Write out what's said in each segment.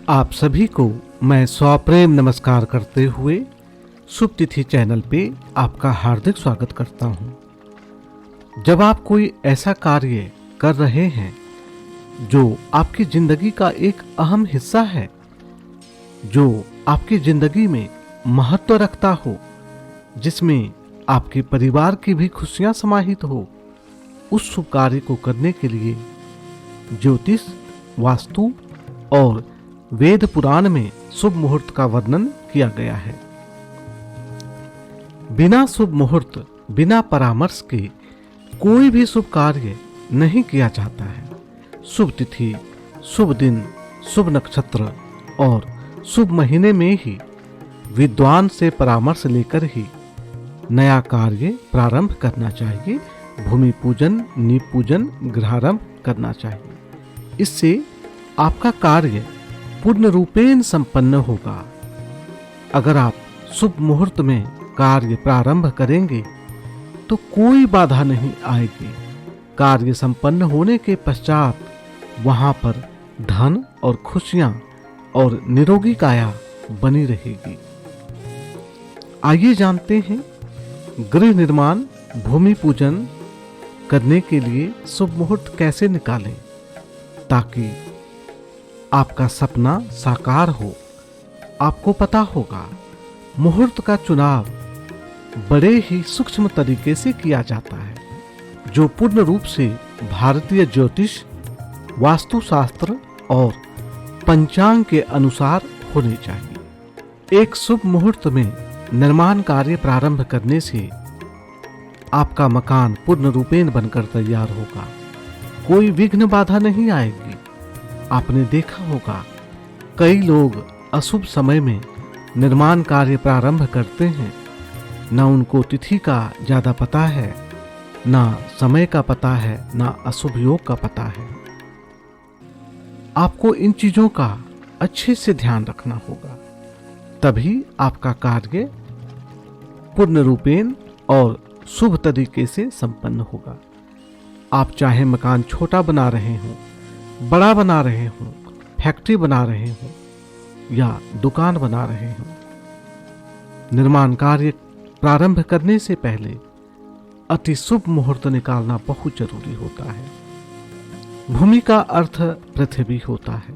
आप सभी को मैं सप्रेम नमस्कार करते हुए शुभ तिथि चैनल पे आपका हार्दिक स्वागत करता हूं। जब आप कोई ऐसा कार्य कर रहे हैं जो आपकी जिंदगी का एक अहम हिस्सा है, जो आपकी जिंदगी में महत्व रखता हो, जिसमें आपके परिवार की भी खुशियां समाहित हो, उस शुभ कार्य को करने के लिए ज्योतिष, वास्तु और वेद पुराण में शुभ मुहूर्त का वर्णन किया गया है। बिना शुभ मुहूर्त, बिना परामर्श के कोई भी शुभ कार्य नहीं किया जाता है। शुभ तिथि, शुभ दिन, शुभ नक्षत्र और शुभ महीने में ही विद्वान से परामर्श लेकर ही नया कार्य प्रारंभ करना चाहिए। भूमि पूजन, नींव पूजन, गृहारंभ करना चाहिए। इससे आपका कार्य पूर्ण रूपेण संपन्न होगा। अगर आप शुभ मुहूर्त में कार्य प्रारंभ करेंगे तो कोई बाधा नहीं आएगी। कार्य संपन्न होने के पश्चात वहां पर धन और खुशियां और निरोगी काया बनी रहेगी। आइए जानते हैं गृह निर्माण, भूमि पूजन करने के लिए शुभ मुहूर्त कैसे निकालें ताकि आपका सपना साकार हो। आपको पता होगा, मुहूर्त का चुनाव बड़े ही सूक्ष्म तरीके से किया जाता है, जो पूर्ण रूप से भारतीय ज्योतिष, वास्तुशास्त्र और पंचांग के अनुसार होने चाहिए। एक शुभ मुहूर्त में निर्माण कार्य प्रारंभ करने से आपका मकान पूर्ण रूपेण बनकर तैयार होगा। कोई विघ्न बाधा नहीं आएगी। आपने देखा होगा, कई लोग अशुभ समय में निर्माण कार्य प्रारंभ करते हैं। न उनको तिथि का ज्यादा पता है, ना समय का पता है, ना अशुभ योग का पता है। आपको इन चीजों का अच्छे से ध्यान रखना होगा, तभी आपका कार्य पूर्ण रूपेण और शुभ तरीके से संपन्न होगा। आप चाहे मकान छोटा बना रहे हों, बड़ा बना रहे हों, फैक्ट्री बना रहे हों या दुकान बना रहे हों, निर्माण कार्य प्रारंभ करने से पहले अति शुभ मुहूर्त निकालना बहुत जरूरी होता है। भूमि का अर्थ पृथ्वी होता है।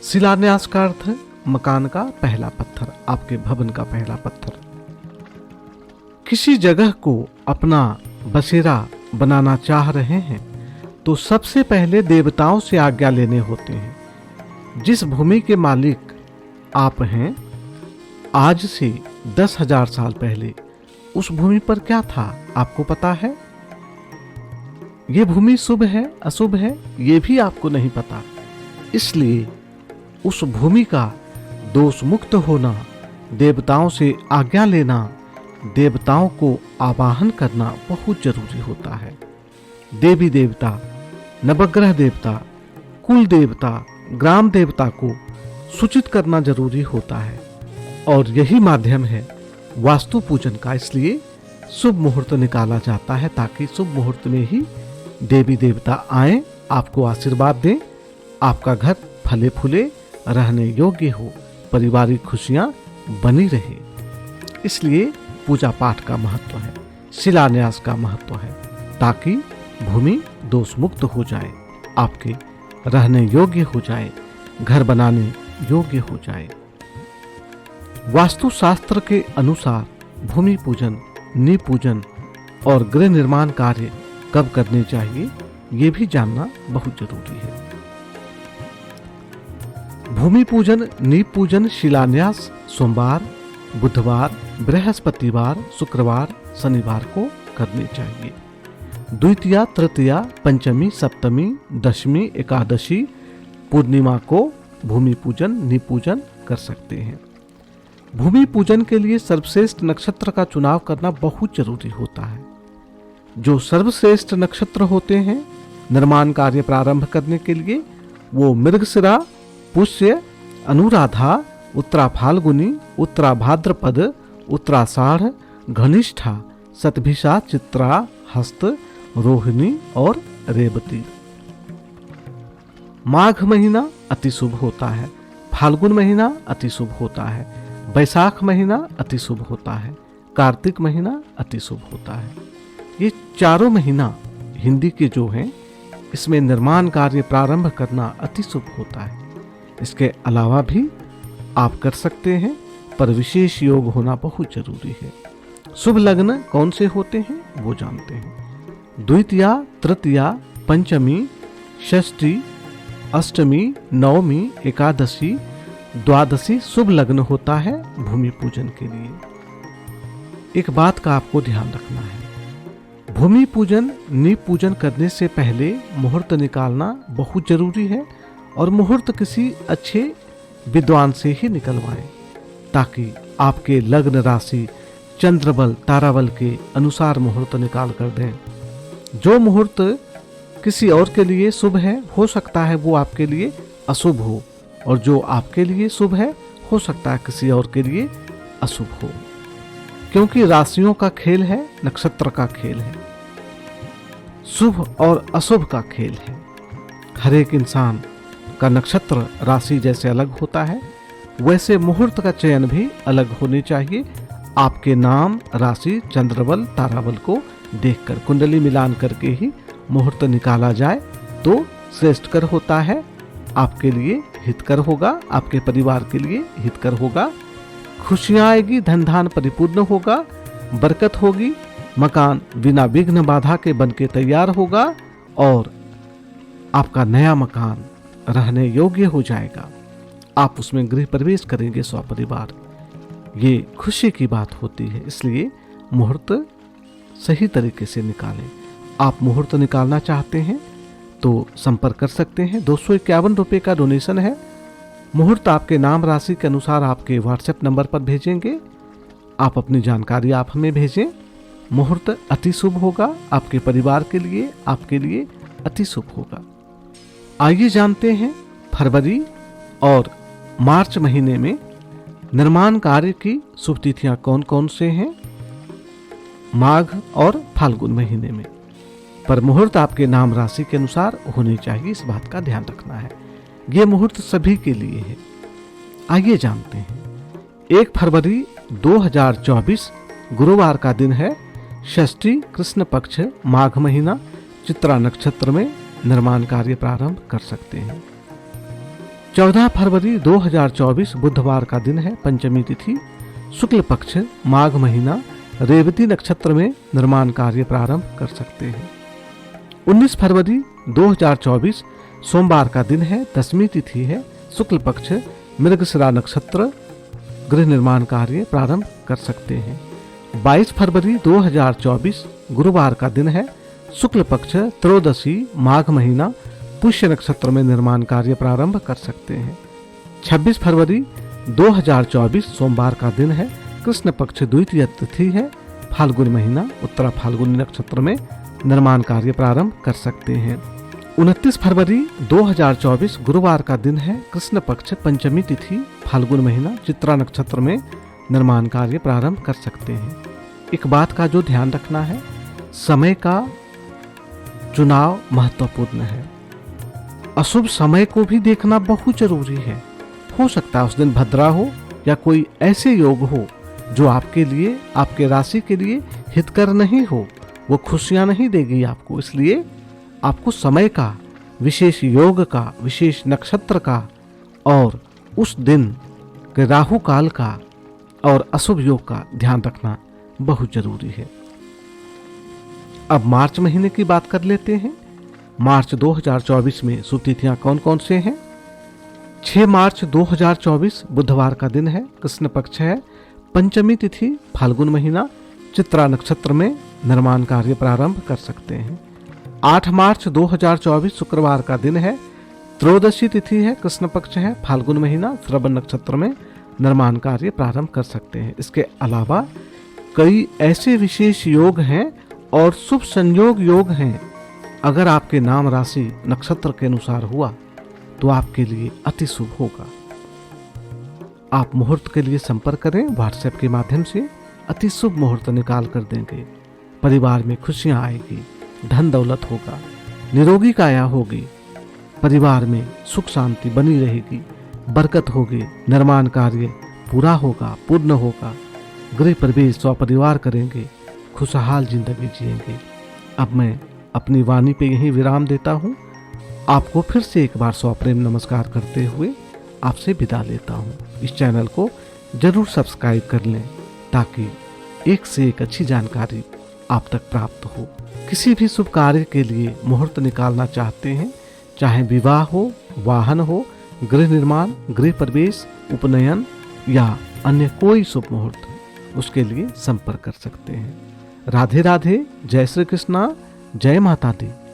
शिलान्यास का अर्थ मकान का पहला पत्थर, आपके भवन का पहला पत्थर। किसी जगह को अपना बसेरा बनाना चाह रहे हैं तो सबसे पहले देवताओं से आज्ञा लेने होते हैं। जिस भूमि के मालिक आप हैं, आज से 10,000 साल पहले उस भूमि पर क्या था आपको पता है? ये भूमि शुभ है, अशुभ है, ये भी आपको नहीं पता। इसलिए उस भूमि का दोष मुक्त होना, देवताओं से आज्ञा लेना, देवताओं को आवाहन करना बहुत जरूरी होता है। देवी देवता, नवग्रह देवता, कुल देवता, ग्राम देवता को सूचित करना जरूरी होता है और यही माध्यम है वास्तु पूजन का। इसलिए शुभ मुहूर्त निकाला जाता है ताकि शुभ मुहूर्त में ही देवी देवता आए, आपको आशीर्वाद दें, आपका घर फले फूले, रहने योग्य हो, पारिवारिक खुशियां बनी रहे। इसलिए पूजा पाठ का महत्व है, शिलान्यास का महत्व है, ताकि भूमि दोष मुक्त हो जाए, आपके रहने योग्य हो जाए, घर बनाने योग्य हो जाए। वास्तुशास्त्र के अनुसार भूमि पूजन, नींव पूजन और गृह निर्माण कार्य कब करने चाहिए, ये भी जानना बहुत जरूरी है। भूमि पूजन, नींव पूजन, शिलान्यास सोमवार, बुधवार, बृहस्पतिवार, शुक्रवार, शनिवार को करने चाहिए। द्वितीया, तृतीया, पंचमी, सप्तमी, दशमी, एकादशी, पूर्णिमा को भूमि पूजन, नींव पूजन कर सकते हैं। भूमि पूजन के लिए सर्वश्रेष्ठ नक्षत्र का चुनाव करना बहुत जरूरी होता है। जो सर्वश्रेष्ठ नक्षत्र होते हैं निर्माण कार्य प्रारंभ करने के लिए, वो मृगशिरा, पुष्य, अनुराधा, उत्तरा फाल्गुनी, उत्तरा भाद्रपद, उत्तराषाढ़, घनिष्ठा, शतभिषा, चित्रा, हस्त, रोहिणी और रेवती। माघ महीना अति शुभ होता है। फाल्गुन महीना अति शुभ होता है, बैसाख महीना अति शुभ होता है, कार्तिक महीना अति शुभ होता है। ये चारों महीना हिंदी के जो हैं, इसमें निर्माण कार्य प्रारंभ करना अति शुभ होता है। इसके अलावा भी आप कर सकते हैं, पर विशेष योग होना बहुत जरूरी है। शुभ लग्न कौन से होते हैं वो जानते हैं। द्वितीया, तृतीया, पंचमी, षष्ठी, अष्टमी, नवमी, एकादशी, द्वादशी शुभ लग्न होता है भूमि पूजन के लिए। एक बात का आपको ध्यान रखना है, भूमि पूजन नींव पूजन करने से पहले मुहूर्त निकालना बहुत जरूरी है, और मुहूर्त किसी अच्छे विद्वान से ही निकलवाएं, ताकि आपके लग्न राशि चंद्रबल ताराबल के अनुसार मुहूर्त निकाल कर दें। जो मुहूर्त किसी और के लिए शुभ है, हो सकता है वो आपके लिए अशुभ हो, और जो आपके लिए शुभ है, हो सकता है किसी और के लिए अशुभ हो, क्योंकि राशियों का खेल है, नक्षत्र का खेल है, शुभ और अशुभ का खेल है। हर एक इंसान का नक्षत्र राशि जैसे अलग होता है, वैसे मुहूर्त का चयन भी अलग होने चाहिए। आपके नाम, राशि, चंद्रबल, ताराबल को देखकर कुंडली मिलान करके ही मुहूर्त निकाला जाए तो श्रेष्ठकर होता है, आपके लिए हितकर होगा, आपके परिवार के लिए हितकर होगा। खुशियां आएगी, धन धान परिपूर्ण होगा, बरकत होगी, मकान बिना विघ्न बाधा के बनके तैयार होगा, और आपका नया मकान रहने योग्य हो जाएगा। आप उसमें गृह प्रवेश करेंगे सपरिवार। ये खुशी की बात होती है, इसलिए मुहूर्त सही तरीके से निकालें। आप मुहूर्त निकालना चाहते हैं तो संपर्क कर सकते हैं। 251 रुपये का डोनेशन है। मुहूर्त आपके नाम राशि के अनुसार आपके व्हाट्सएप नंबर पर भेजेंगे। आप अपनी जानकारी आप हमें भेजें। मुहूर्त अति शुभ होगा, आपके परिवार के लिए, आपके लिए अति शुभ होगा। आइए जानते हैं फरवरी और मार्च महीने में निर्माण कार्य की शुभ तिथियां कौन कौन से हैं। माघ और फाल्गुन महीने में, पर मुहूर्त आपके नाम राशि के अनुसार होनी चाहिए, इस बात का ध्यान रखना है। ये मुहूर्त सभी के लिए है। आइए जानते हैं। 1 फरवरी 2024 गुरुवार का दिन है। षष्ठी, कृष्ण पक्ष, माघ महीना, चित्रा नक्षत्र में निर्माण कार्य प्रारंभ कर सकते हैं। 14 फरवरी 2024 बुधवार का दिन है। पंचमी तिथि, शुक्ल पक्ष, माघ महीना, रेवती नक्षत्र में निर्माण कार्य प्रारंभ कर सकते हैं। 19 फरवरी 2024 सोमवार का दिन है। दसवीं तिथि है, शुक्ल पक्ष, मृगशिरा नक्षत्र, गृह निर्माण कार्य प्रारंभ कर सकते हैं। 22 फरवरी 2024 गुरुवार का दिन है। शुक्ल पक्ष, त्रयोदशी, माघ महीना, पुष्य नक्षत्र में निर्माण कार्य प्रारंभ कर सकते हैं। 26 फरवरी 2024 सोमवार का दिन है। कृष्ण पक्ष, द्वितीय तिथि है, फाल्गुन महीना, उत्तरा फाल्गुनी नक्षत्र में निर्माण कार्य प्रारंभ कर सकते हैं। 29 फरवरी 2024 गुरुवार का दिन है। कृष्ण पक्ष, पंचमी तिथि, फाल्गुन महीना, चित्रा नक्षत्र में निर्माण कार्य प्रारंभ कर सकते हैं। एक बात का जो ध्यान रखना है, समय का चुनाव महत्वपूर्ण है। अशुभ समय को भी देखना बहुत जरूरी है। हो सकता है उस दिन भद्रा हो या कोई ऐसे योग हो जो आपके लिए, आपके राशि के लिए हितकर नहीं हो, वो खुशियां नहीं देगी आपको। इसलिए आपको समय का, विशेष योग का, विशेष नक्षत्र का और उस दिन के राहु काल का और अशुभ योग का ध्यान रखना बहुत जरूरी है। अब मार्च महीने की बात कर लेते हैं। मार्च 2024 में शुभ तिथियां कौन कौन से हैं। 6 मार्च 2024 बुधवार का दिन है। कृष्ण पक्ष है, पंचमी तिथि, फाल्गुन महीना, चित्रा नक्षत्र में निर्माण कार्य प्रारंभ कर सकते हैं। 8 मार्च 2024 शुक्रवार का दिन है। त्रयोदशी तिथि है, कृष्ण पक्ष है, फाल्गुन महीना, श्रवण नक्षत्र में निर्माण कार्य प्रारंभ कर सकते हैं। इसके अलावा कई ऐसे विशेष योग हैं और शुभ संयोग योग हैं। अगर आपके नाम राशि नक्षत्र के अनुसार हुआ तो आपके लिए अति शुभ होगा। आप मुहूर्त के लिए संपर्क करें व्हाट्सएप के माध्यम से। अति शुभ मुहूर्त निकाल कर देंगे। परिवार में खुशियां आएगी, धन दौलत होगा, निरोगी काया होगी, परिवार में सुख शांति बनी रहेगी, बरकत होगी, निर्माण कार्य पूरा होगा, पूर्ण होगा, गृह प्रवेश स्वपरिवार करेंगे, खुशहाल जिंदगी जिएंगे। अब मैं अपनी वाणी पे यहीं विराम देता हूँ। आपको फिर से एक बार सप्रेम नमस्कार करते हुए आपसे विदा लेता हूँ। इस चैनल को जरूर सब्सक्राइब कर लें ताकि एक से एक अच्छी जानकारी आप तक प्राप्त हो। किसी भी शुभ कार्य के लिए मुहूर्त निकालना चाहते हैं, चाहे विवाह हो, वाहन हो, गृह निर्माण, गृह प्रवेश, उपनयन या अन्य कोई शुभ मुहूर्त, उसके लिए संपर्क कर सकते हैं। राधे राधे, जय श्री कृष्णा, जय माता दी।